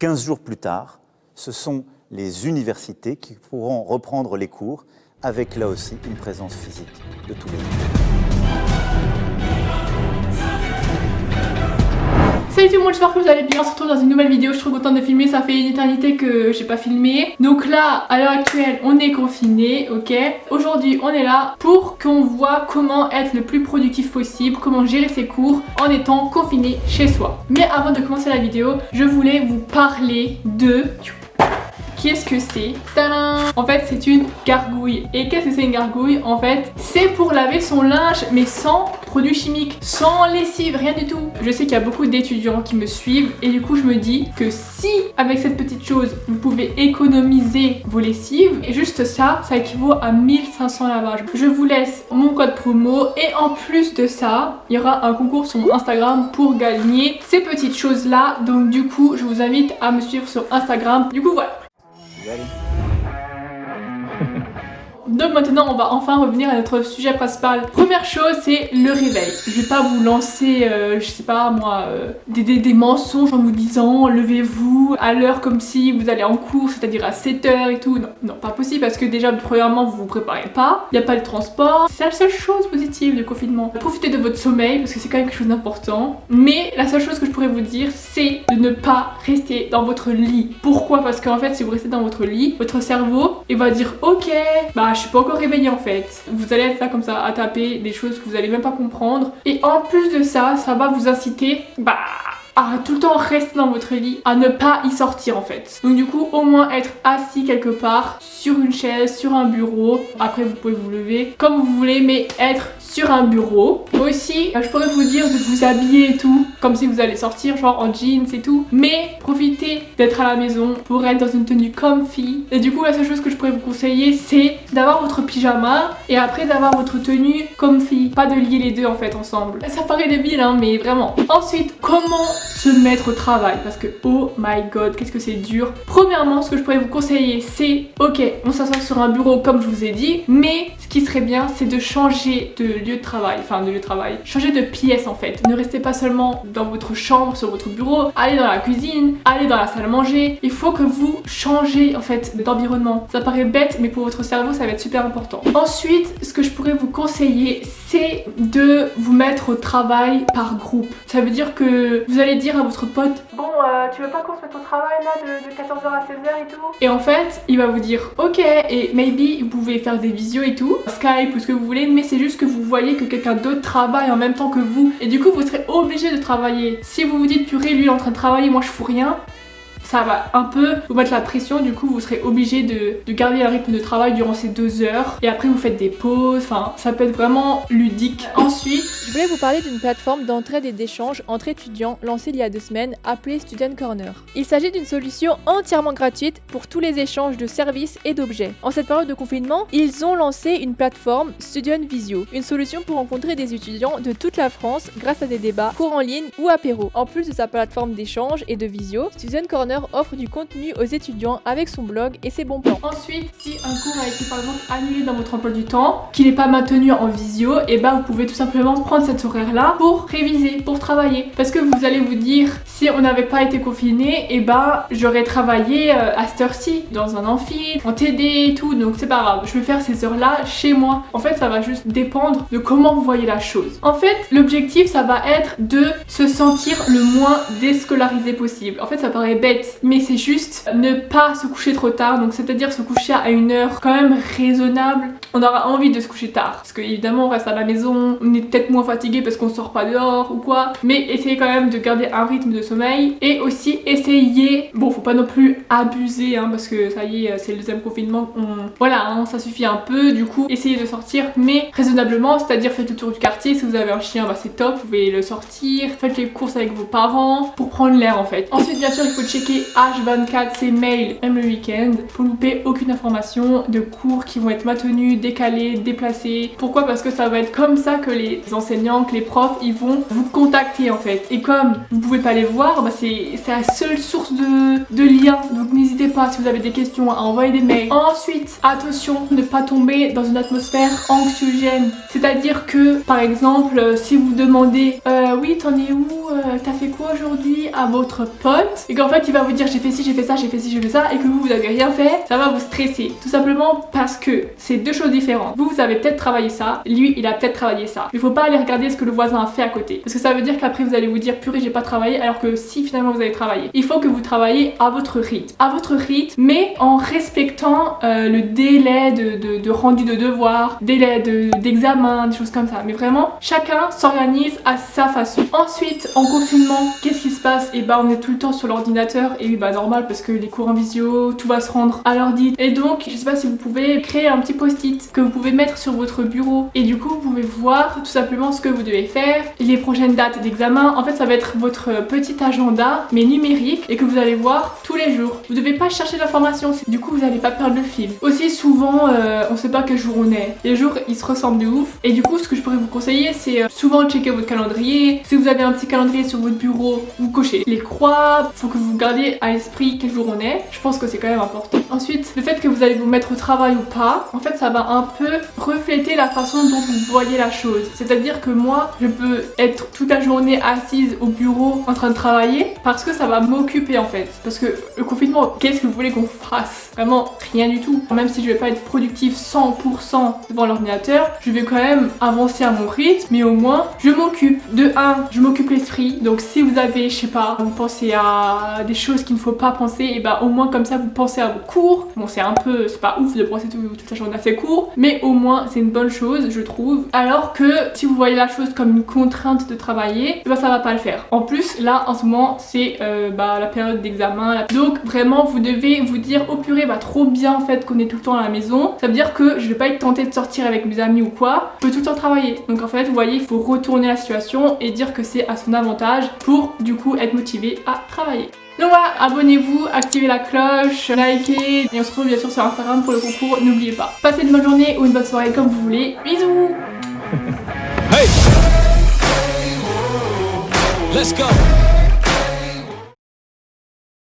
15 jours plus tard, ce sont les universités qui pourront reprendre les cours avec là aussi une présence physique de tous les élèves. Salut tout le monde, j'espère que vous allez bien, on se retrouve dans une nouvelle vidéo, je suis trop contente de filmer, ça fait une éternité que j'ai pas filmé. Donc là, à l'heure actuelle, on est confiné, ok. Aujourd'hui, on est là pour qu'on voit comment être le plus productif possible, comment gérer ses cours en étant confiné chez soi. Mais avant de commencer la vidéo, je voulais vous parler de... Qu'est-ce que c'est? Tadam! En fait, c'est une gargouille. Et qu'est-ce que c'est une gargouille? En fait, c'est pour laver son linge, mais sans produits chimiques, sans lessive, rien du tout. Je sais qu'il y a beaucoup d'étudiants qui me suivent et du coup, je me dis que si, avec cette petite chose, vous pouvez économiser vos lessives, et juste ça, ça équivaut à 1500 lavages. Je vous laisse mon code promo et en plus de ça, il y aura un concours sur mon Instagram pour gagner ces petites choses-là. Donc du coup, je vous invite à me suivre sur Instagram. Du coup, voilà. Donc maintenant on va enfin revenir à notre sujet principal. Première chose, c'est le réveil. Je vais pas vous lancer, je sais pas moi, des mensonges en vous disant levez-vous à l'heure comme si vous allez en cours, c'est-à-dire à 7h et tout. Non, non, pas possible parce que déjà premièrement vous vous préparez pas, il n'y a pas de transport. C'est la seule chose positive du confinement. Profitez de votre sommeil parce que c'est quand même quelque chose d'important. Mais la seule chose que je pourrais vous dire, c'est de ne pas rester dans votre lit. Pourquoi? Parce qu'en fait si vous restez dans votre lit, votre cerveau il va dire ok, bah je suis pas encore réveillée en fait. Vous allez être là comme ça à taper des choses que vous allez même pas comprendre. Et en plus de ça, ça va vous inciter à tout le temps rester dans votre lit, à ne pas y sortir en fait. Donc du coup, au moins être assis quelque part, sur une chaise, sur un bureau. Après vous pouvez vous lever comme vous voulez, mais être sur un bureau. Aussi, je pourrais vous dire de vous habiller et tout, comme si vous allez sortir, genre en jeans et tout. Mais profitez d'être à la maison pour être dans une tenue comfy. Et du coup, la seule chose que je pourrais vous conseiller, c'est d'avoir votre pyjama et après d'avoir votre tenue comfy. Pas de lier les deux en fait ensemble. Ça paraît débile, hein, mais vraiment. Ensuite, comment se mettre au travail? Parce que, oh my god, qu'est-ce que c'est dur. Premièrement, ce que je pourrais vous conseiller, c'est, ok, on s'assoit sur un bureau comme je vous ai dit, mais ce qui serait bien, c'est de changer de lieu de travail, changer de pièce en fait. Ne restez pas seulement dans votre chambre, sur votre bureau, allez dans la cuisine, allez dans la salle à manger. Il faut que vous changez en fait d'environnement. Ça paraît bête, mais pour votre cerveau, ça va être super important. Ensuite, ce que je pourrais vous conseiller, c'est de vous mettre au travail par groupe. Ça veut dire que vous allez dire à votre pote, bon, tu veux pas qu'on se mette au travail là de 14h à 16h et tout? Et en fait, il va vous dire, ok, et maybe vous pouvez faire des visios et tout, Skype ou ce que vous voulez, mais c'est juste que vous voyez que quelqu'un d'autre travaille en même temps que vous et du coup vous serez obligé de travailler. Si vous vous dites purée, lui est en train de travailler, moi je fous rien, ça va un peu vous mettre la pression, du coup vous serez obligé de garder un rythme de travail durant ces 2 heures et après vous faites des pauses, enfin ça peut être vraiment ludique. Ensuite, je voulais vous parler d'une plateforme d'entraide et d'échange entre étudiants lancée il y a 2 semaines appelée Student Corner. Il s'agit d'une solution entièrement gratuite pour tous les échanges de services et d'objets. En cette période de confinement, ils ont lancé une plateforme Student Visio, une solution pour rencontrer des étudiants de toute la France grâce à des débats, cours en ligne ou apéros. En plus de sa plateforme d'échange et de visio, Student Corner offre du contenu aux étudiants avec son blog et ses bons plans. Ensuite, si un cours a été par exemple annulé dans votre emploi du temps, qu'il n'est pas maintenu en visio, et ben vous pouvez tout simplement prendre cet horaire là pour réviser, pour travailler. Parce que vous allez vous dire, si on n'avait pas été confiné, et ben j'aurais travaillé à cette heure-ci, dans un amphi, en TD et tout, donc c'est pas grave, je vais faire ces heures là chez moi. En fait ça va juste dépendre de comment vous voyez la chose. En fait l'objectif ça va être de se sentir le moins déscolarisé possible. En fait ça paraît bête, mais c'est juste ne pas se coucher trop tard, donc c'est-à-dire se coucher à une heure quand même raisonnable. On aura envie de se coucher tard parce que évidemment on reste à la maison, on est peut-être moins fatigué parce qu'on sort pas dehors ou quoi, mais essayez quand même de garder un rythme de sommeil et aussi essayez, bon faut pas non plus abuser hein, parce que ça y est c'est le deuxième confinement, voilà hein, ça suffit un peu, du coup essayez de sortir mais raisonnablement, c'est-à-dire faites le tour du quartier, si vous avez un chien bah c'est top, vous pouvez le sortir, faites les courses avec vos parents pour prendre l'air en fait. Ensuite bien sûr il faut checker H24 ses mails même le week-end pour louper aucune information de cours qui vont être maintenus, décalés, déplacés. Pourquoi? Parce que ça va être comme ça que les enseignants, que les profs ils vont vous contacter en fait, et comme vous pouvez pas les voir, bah c'est la seule source de liens, donc n'hésitez pas si vous avez des questions à envoyer des mails. Ensuite attention, ne pas tomber dans une atmosphère anxiogène, c'est à dire que par exemple si vous demandez oui t'en es où, t'as fait quoi aujourd'hui à votre pote, et qu'en fait il va vous dire j'ai fait ci, j'ai fait ça, j'ai fait ci, j'ai fait ça, et que vous avez rien fait, ça va vous stresser. Tout simplement parce que c'est deux choses différentes. Vous avez peut-être travaillé ça, lui il a peut-être travaillé ça. Il faut pas aller regarder ce que le voisin a fait à côté, parce que ça veut dire qu'après vous allez vous dire purée j'ai pas travaillé, alors que si finalement vous avez travaillé. Il faut que vous travaillez à votre rythme, mais en respectant le délai de rendu de devoir, délai d'examen, des choses comme ça. Mais vraiment, chacun s'organise à sa façon. Ensuite, en confinement, qu'est-ce qui se passe? Et bah on est tout le temps sur l'ordinateur, et oui bah normal parce que les cours en visio, tout va se rendre à l'ordi. Et donc, je sais pas si vous pouvez créer un petit post-it que vous pouvez mettre sur votre bureau, et du coup vous pouvez voir tout simplement ce que vous devez faire, les prochaines dates d'examen. En fait, ça va être votre petit agenda, mais numérique, et que vous allez voir tous les jours. Vous devez pas chercher l'information, du coup vous allez pas perdre le fil. Aussi souvent, on sait pas quel jour on est. Les jours ils se ressemblent de ouf, et du coup ce que je pourrais vous conseiller c'est souvent checker votre calendrier. Si vous avez un petit calendrier sur votre bureau, vous cochez les croix, faut que vous gardiez à l'esprit quel jour on est. Je pense que c'est quand même important. Ensuite, le fait que vous allez vous mettre au travail ou pas, en fait ça va un peu refléter la façon dont vous voyez la chose. C'est-à-dire que moi, je peux être toute la journée assise au bureau en train de travailler parce que ça va m'occuper en fait. Parce que le confinement, qu'est-ce que vous voulez qu'on fasse? Vraiment rien du tout. Même si je vais pas être productive 100% devant l'ordinateur, je vais quand même avancer à mon rythme, mais au moins je m'occupe. De 1, je m'occupe l'esprit. Donc si vous avez, je sais pas, vous pensez à des choses qu'il ne faut pas penser, et bah au moins comme ça vous pensez à vos cours. Bon, c'est un peu, c'est pas ouf de penser toute la journée à ses cours, mais au moins c'est une bonne chose, je trouve. Alors que si vous voyez la chose comme une contrainte de travailler, bah ça va pas le faire. En plus, là en ce moment, c'est la période d'examen. Donc vraiment, vous devez vous dire oh purée, bah trop bien en fait qu'on est tout le temps à la maison. Ça veut dire que je vais pas être tentée de sortir avec mes amis ou quoi. Je peux tout le temps travailler. Donc en fait, vous voyez, il faut retourner la situation et dire que c'est à son avantage pour du coup être motivé à travailler. Donc voilà, abonnez-vous, activez la cloche, likez, et on se retrouve bien sûr sur Instagram pour le concours, n'oubliez pas. Passez une bonne journée ou une bonne soirée comme vous voulez. Bisous. Hey! Let's go!